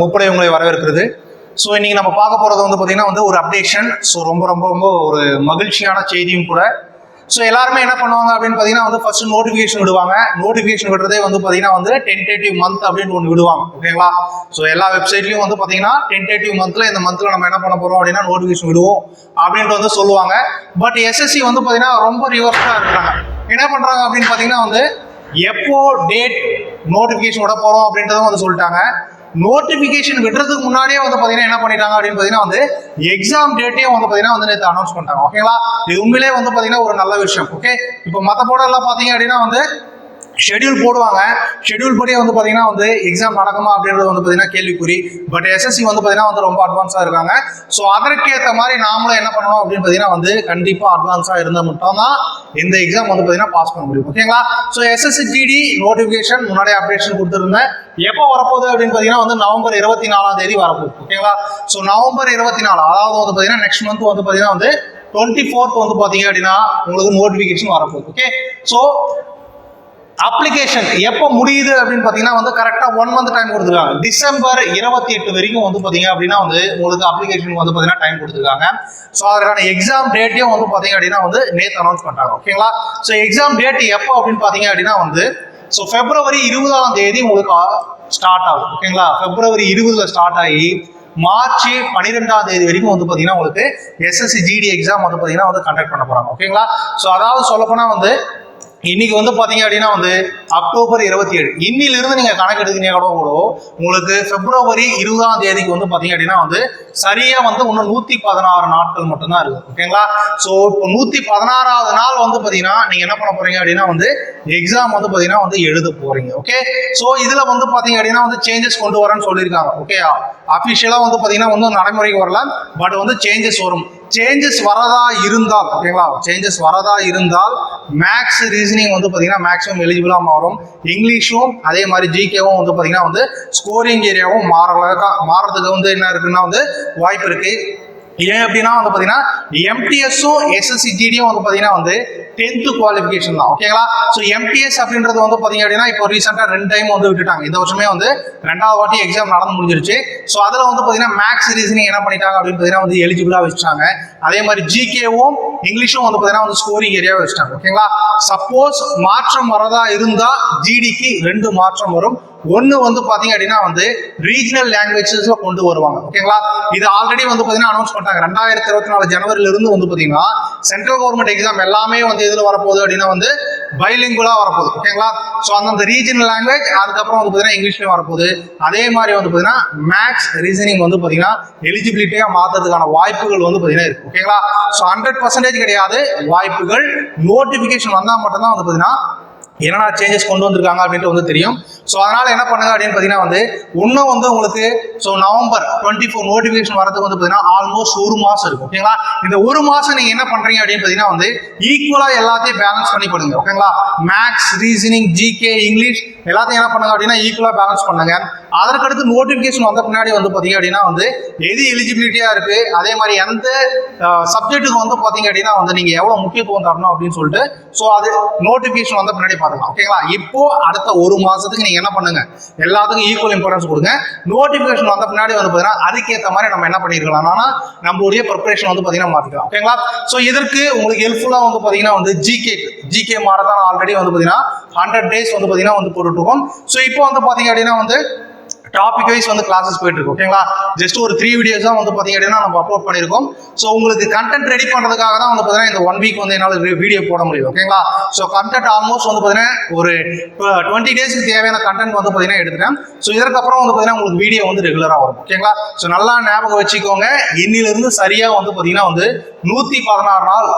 முப்படை உங்களை வரவேற்கிறது. ஸோ இன்னைக்கு நம்ம பார்க்க போகிறது வந்து பார்த்தீங்கன்னா ஒரு அப்டேஷன். ஸோ ரொம்ப ரொம்ப ரொம்ப ஒரு மகிழ்ச்சியான செய்தியும் கூட. ஸோ எல்லாருமே என்ன பண்ணுவாங்க அப்படின்னு பார்த்தீங்கன்னா ஃபர்ஸ்ட் நோட்டிஃபிகேஷன் விடுவாங்க. நோட்டிஃபிகேஷன் விடுறதே வந்து பார்த்தீங்கன்னா டென்டேட்டிவ் மந்த் அப்படின்னு ஒன்று விடுவாங்க. ஓகேங்களா? ஸோ எல்லா வெப்சைட்லையும் வந்து பார்த்தீங்கன்னா டென்டேட்டிவ் மந்த்ல இந்த மந்த்ல நம்ம என்ன பண்ண போறோம் அப்படின்னா நோட்டிஃபிகேஷன் விடுவோம் அப்படின்ட்டு சொல்லுவாங்க. பட் எஸ்எஸ்சி வந்து பார்த்தீங்கன்னா ரொம்ப ரிவர்ஸாக இருக்கிறாங்க. என்ன பண்றாங்க அப்படின்னு பார்த்தீங்கன்னா எப்போ டேட் நோட்டிஃபிகேஷன் விட போறோம் அப்படின்றதும் சொல்லிட்டாங்க. நோட்டிஃபிகேஷன் விடுறதுக்கு முன்னாடியே வந்து பார்த்தீங்கன்னா என்ன பண்ணிட்டாங்க அப்படின்னு பார்த்தீங்கன்னா எக்ஸாம் டேட்டையும் வந்து பார்த்தீங்கன்னா நேற்று அனௌன்ஸ் பண்ணிட்டாங்க. ஓகேங்களா? இது உண்மையிலே வந்து பார்த்தீங்கன்னா ஒரு நல்ல விஷயம். ஓகே, இப்போ மற்ற போர்டெல்லாம் பார்த்தீங்க அப்படின்னா ஷெடியூல் போடுவாங்க. ஷெடியூல் படியே வந்து பார்த்தீங்கன்னா எக்ஸாம் நடக்குமா அப்படின்றது வந்து பார்த்தீங்கன்னா கேள்விக்குறி. பட் எஸ்எஸ்சி வந்து பார்த்தீங்கன்னா ரொம்ப அட்வான்ஸாக இருக்காங்க. ஸோ அதற்கேற்ற மாதிரி நாமளும் என்ன பண்ணணும் அப்படின்னு பார்த்தீங்கன்னா கண்டிப்பாக அட்வான்ஸாக இருந்தால் மட்டும்தான் இந்த எக்ஸாம் வந்து பார்த்தீங்கன்னா பாஸ் பண்ண முடியும். ஓகேங்களா? ஸோ எஸ்எஸ்சி ஜிடி நோட்டிஃபிகேஷன் முன்னாடியே அப்டேஷன் கொடுத்துருந்தேன். எப்போ வரப்போகுது அப்படின்னு பார்த்தீங்கன்னா நவம்பர் 24 வரப்போகுது. ஓகேங்களா? ஸோ நவம்பர் 24 அதாவது வந்து பார்த்தீங்கன்னா நெக்ஸ்ட் மந்த் வந்து பார்த்தீங்கன்னா 24th வந்து பார்த்தீங்க அப்படின்னா உங்களுக்கு நோட்டிஃபிகேஷன் வரப்போகுது. ஓகே, ஸோ அப்ளிகேஷன் எப்போ முடியுது அப்படின்னு பார்த்தீங்கன்னா கரெக்டாக 1 month டைம் கொடுத்துருக்காங்க. டிசம்பர் 28 வரைக்கும் வந்து பார்த்தீங்க அப்படின்னா உங்களுக்கு அப்ளிகேஷன் வந்து பார்த்தீங்கன்னா டைம் கொடுத்துருக்காங்க. ஸோ அதற்கான எக்ஸாம் டேட்டையும் வந்து பார்த்தீங்க அப்படின்னா நேற்று அனௌன்ஸ் பண்ணிட்டாங்க. ஓகேங்களா? ஸோ எக்ஸாம் டேட் எப்போ அப்படின்னு பார்த்தீங்க அப்படின்னா ஸோ February 20 உங்களுக்கு ஸ்டார்ட் ஆகுது. ஓகேங்களா? February 20 ஸ்டார்ட் ஆகி March 12 வரைக்கும் வந்து பார்த்தீங்கன்னா உங்களுக்கு எஸ்எஸ்சி ஜிடி எக்ஸாம் வந்து பார்த்தீங்கன்னா கண்டக்ட் பண்ண போறாங்க. ஓகேங்களா? ஸோ அதாவது சொல்லப்போனா இன்னைக்கு வந்து பாத்தீங்க அப்படின்னா அக்டோபர் 27 இன்னிலிருந்து நீங்க கணக்கு எடுத்தீங்கன்னா கூட உங்களுக்கு February 20 வந்து பாத்தீங்க அப்படின்னா சரியா இன்னும் 116 நாட்கள் மட்டும்தான் இருக்கு. ஓகேங்களா? ஸோ இப்போ 116வது நாள் வந்து பாத்தீங்கன்னா நீங்க என்ன பண்ண போறீங்க அப்படின்னா எக்ஸாம் வந்து பாத்தீங்கன்னா எழுத போறீங்க. ஓகே, ஸோ இதுல வந்து பாத்தீங்க அப்படின்னா சேஞ்சஸ் கொண்டு வரேன்னு சொல்லியிருக்காங்க. ஓகே, அபிஷியலா வந்து பாத்தீங்கன்னா நடைமுறைக்கு வரல. பட் சேஞ்சஸ் வரும். சேஞ்சஸ் வரதா இருந்தால் ஓகேங்களா, சேஞ்சஸ் வரதா இருந்தால் மேக்ஸ் ரீசனிங் வந்து பார்த்தீங்கன்னா மேக்ஸிமம் எலிஜிபிளாக மாறும். இங்கிலீஷும் அதே மாதிரி ஜிகேவும் வந்து பார்த்தீங்கன்னா ஸ்கோரிங் ஏரியாவும் மாறதுக்கு என்ன இருக்குன்னா வாய்ப்பு இருக்கு. ஏன் அப்படின்னா வந்து பார்த்தீங்கன்னா எம்டிஎஸும் எஸ்எஸ்சி ஜிடியும் வந்து பார்த்தீங்கன்னா 10th குவாலிஃபிகேஷன் தான். ஓகேங்களா? ஸோ எம்டிஎஸ் அப்படின்றது வந்து பார்த்தீங்க அப்படின்னா இப்போ ரீசெண்டாக 2 டைம் விட்டுட்டாங்க. இந்த வருஷமே 2வது வாட்டி எக்ஸாம் நடந்து முடிஞ்சிருச்சு. ஸோ அதில் வந்து பார்த்தீங்கன்னா மேக்ஸ் ரீசனிங் என்ன பண்ணிட்டாங்க அப்படின்னு பார்த்தீங்கன்னா எலிஜிபிளாக வச்சுட்டாங்க. அதே மாதிரி ஜிகேவும் இங்கிலீஷும் வந்து பார்த்தீங்கன்னா ஸ்கோரிங் ஏரியாவை வச்சுட்டாங்க. ஓகேங்களா? சப்போஸ் மாற்றம் வரதா இருந்தால் ஜிடிக்கு 2 மாற்றம் வரும். ஒன்னு வந்து பாத்தீங்க அப்படின்னா ரீஜனல் லாங்குவேஜஸ்ல கொண்டு வருவாங்க. ஓகேங்களா? இது ஆல்ரெடி வந்து பாத்தீங்கன்னா அனௌன்ஸ் பண்ணிட்டாங்க. 2024 ஜனவரில இருந்து வந்து பாத்தீங்கன்னா சென்ட்ரல் கவர்மெண்ட் எக்ஸாம் எல்லாமே இதுல வரப்போகுது அப்படின்னா பைலிங்குலா வரப்போகுது. ஓகேங்களா? ஸோ அந்த ரீஜனல் லாங்குவேஜ் அதுக்கப்புறம் வந்து பாத்தீங்கன்னா இங்கிலீஷ்லயும் வரப்போகுது. அதே மாதிரி வந்து பாத்தீங்கன்னா மேக்ஸ் ரீசனிங் வந்து பாத்தீங்கன்னா எலிஜிபிலிட்டியா மாத்துறதுக்கான வாய்ப்புகள் வந்து பாத்தீங்கன்னா இருக்கு. ஓகேங்களா? ஸோ 100% கிடையாது வாய்ப்புகள். நோட்டிபிகேஷன் வந்தா மட்டும்தான் வந்து பாத்தீங்கன்னா என்னென்ன சேஞ்சஸ் கொண்டு வந்திருக்காங்க அப்படின்ட்டு தெரியும். ஸோ அதனால என்ன பண்ணுங்க அப்படின்னு பார்த்தீங்கன்னா இன்னும் உங்களுக்கு ஸோ நவம்பர் 24 நோட்டிஃபிகேஷன் வரதுக்கு வந்து பார்த்தீங்கன்னா ஆல்மோஸ்ட் 1 மாசம் இருக்கும். ஓகேங்களா? இந்த 1 மாசம் நீங்க என்ன பண்றீங்க அப்படின்னு பார்த்தீங்கன்னா ஈக்குவலா எல்லாத்தையும் பேலன்ஸ் பண்ணி பண்ணுங்க. ஓகேங்களா? மேக்ஸ் ரீசனிங் ஜிகே இங்கிலீஷ் எல்லாத்தையும் என்ன பண்ணுங்க அப்படின்னா ஈக்குவலா பேலன்ஸ் பண்ணுங்க. அதற்கடுத்து நோட்டிஃபிகேஷன் வந்த பின்னாடி வந்து பார்த்தீங்க அப்படின்னா எது எலிஜிபிலிட்டியா இருக்கு, அதே மாதிரி எந்த சப்ஜெக்ட்டுக்கு வந்து பார்த்தீங்க அப்படின்னா நீங்க எவ்வளவு முக்கியத்துவம் தரணும் அப்படின்னு சொல்லிட்டு ஸோ அது நோட்டிஃபிகேஷன் வந்த பின்னாடி பார்த்துக்கலாம். ஓகேங்களா? இப்போ அடுத்த 1 மாசத்துக்கு நீங்க என்ன பண்ணுங்க, எல்லாத்துக்கும் ஈக்குவல் இம்பார்ட்டன்ஸ் கொடுங்க. நோட்டிஃபிகேஷன் வந்த பின்னாடி வந்து பார்த்தீங்கன்னா அதுக்கேற்ற மாதிரி நம்ம என்ன பண்ணிருக்கலாம், நம்மளுடைய ப்ரிப்பரேஷன் வந்து பார்த்தீங்கன்னா மாத்திக்கலாம். ஓகேங்களா? ஸோ இதற்கு உங்களுக்கு ஹெல்ப்ஃபுல்லா வந்து பார்த்தீங்கன்னா ஜிகே மாரத்தான் ஆல்ரெடி வந்து பார்த்தீங்கன்னா 100 days வந்து பார்த்தீங்கன்னா போட்டுட்டு இருக்கோம். ஸோ இப்போ வந்து பார்த்தீங்க அப்படின்னா டாபிக் வைஸ் கிளாஸஸ் போயிட்டு இருக்கு. ஓகேங்களா? ஜஸ்ட் ஒரு 3 வீடியோஸ் தான் வந்து பாத்தீங்க அப்படின்னா நம்ம அப்லோட் பண்ணிருக்கோம். ஸோ உங்களுக்கு கண்டென்ட் ரெடி பண்றதுக்காக தான் வந்து பாத்தீங்கன்னா இந்த 1 வீக் என்னால வீடியோ போட முடியும். ஓகேங்களா? ஸோ கண்டென்ட் ஆல்மோஸ்ட் வந்து பாத்தீங்கன்னா ஒரு 20 டேஸ்க்கு தேவையான கண்டென்ட் வந்து பாத்தீங்கன்னா எடுத்துட்டேன். ஸோ இதற்கப்புறம் வந்து பாத்தீங்கன்னா உங்களுக்கு வீடியோ ரெகுலரா வரும். ஓகேங்களா? ஸோ நல்லா ஞாபகம் வச்சுக்கோங்க. இன்னிலிருந்து சரியா வந்து பாத்தீங்கன்னா 116 நாள்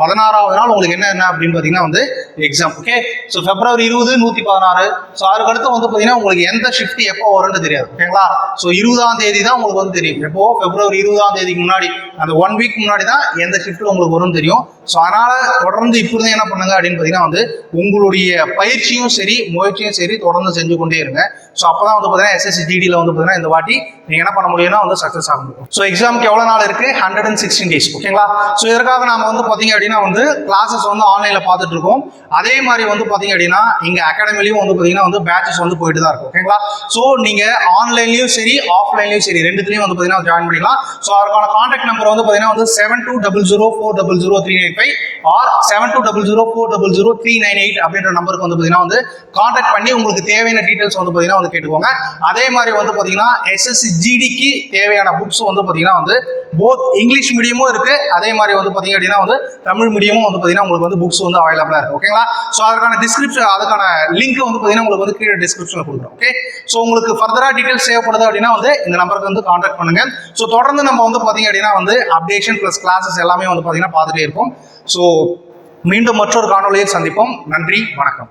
16வது நாள் உங்களுக்கு என்ன அப்படின்னு பாத்தீங்கன்னா exam. Okay, so February 20 116. So அதுக்கடுத்து வந்து பாத்தீங்கன்னா உங்களுக்கு எந்த ஷிஃப்ட் எப்போ வரும்னு தெரியாது. ஓகேங்களா? ஸோ 20 தான் உங்களுக்கு தெரியும். எப்போ February 20 முன்னாடி அந்த 1 வீக் முன்னாடி தான் எந்த ஷிஃப்ட் உங்களுக்கு வரும்னு தெரியும். ஸோ அதனால தொடர்ந்து இப்படி என்ன பண்ணுங்க அப்படின்னு பாத்தீங்கன்னா உங்களுடைய பயிற்சியும் சரி முயற்சியும் சரி தொடர்ந்து செஞ்சு கொண்டே இருங்க. ஸோ அப்போ தான் வந்து பார்த்தீங்கன்னா எஸ்எஸ்சி ஜிடியில் வந்து பார்த்தீங்கன்னா இந்த வாட்டி நீங்கள் என்ன பண்ண முடியும்னா வந்து சக்ஸஸ் ஆக முடியும். ஸோ எக்ஸாமுக்கு எவ்வளோ நாள் இருக்குது? 116 days. ஓகேங்களா? ஸோ இதற்காக நாம வந்து பார்த்தீங்க அப்படின்னா வந்து கிளாஸஸ் வந்து ஆன்லைனில் பார்த்துட்டு இருக்கோம். அதே மாதிரி வந்து பார்த்தீங்க அப்படின்னா இங்கே அகாடமிலையும் வந்து பார்த்தீங்கன்னா வந்து பேட்சஸ் வந்து போயிட்டு தான் இருக்கும். ஓகேங்களா? ஸோ நீங்கள் ஆன்லைன்லையும் சரி ஆஃப்லைன்லையும் சரி ரெண்டுத்துலையும் வந்து பார்த்தீங்கன்னா ஜாயின் பண்ணிக்கலாம். ஸோ அதுக்கான கான்டாக்ட் நம்பர் வந்து பார்த்தீங்கன்னா வந்து 7200400385 ஆர் 7200400398 அப்படின்ற நம்பருக்கு வந்து பார்த்தீங்கன்னா வந்து கான்டாக்ட் பண்ணி உங்களுக்கு தேவையான டீடைல்ஸ் வந்து பார்த்தீங்கன்னா வந்து கேட்டுக்கோங்க. அதே மாதிரி வந்து பார்த்தீங்கன்னா எஸ்எஸ்சி ஜிடிக்கு தேவையான புக்ஸ் வந்து பார்த்தீங்கன்னா வந்து போத் இங்கிலீஷ் மீடியமும் இருக்கு, அதே மாதிரி வந்து பார்த்தீங்க அப்படின்னா வந்து தமிழ் மீடியமும் வந்து பார்த்தீங்கன்னா உங்களுக்கு வந்து புக்ஸ் வந்து அவைலபிளா இருக்கு. ஓகேங்களா? ஸோ அதுக்கான அதுக்கான லிங்க் வந்து பார்த்தீங்கன்னா உங்களுக்கு வந்து கீழே டிஸ்கிரிப்ஷனில் கொடுக்குறோம். ஓகே, ஸோ உங்களுக்கு ஃபர்தரா டீடைல்ஸ் தேவைப்படுது அப்படின்னா வந்து இந்த நம்பருக்கு வந்து கான்டாக்ட் பண்ணுங்க. ஸோ தொடர்ந்து நம்ம வந்து பார்த்தீங்க அப்படின்னா வந்து அப்டேஷன் பிளஸ் கிளாஸஸ் எல்லாமே வந்து பார்த்தீங்கன்னா பார்த்துட்டே இருப்போம். ஸோ மீண்டும் மற்றொரு காணொலியில் சந்திப்போம். நன்றி, வணக்கம்.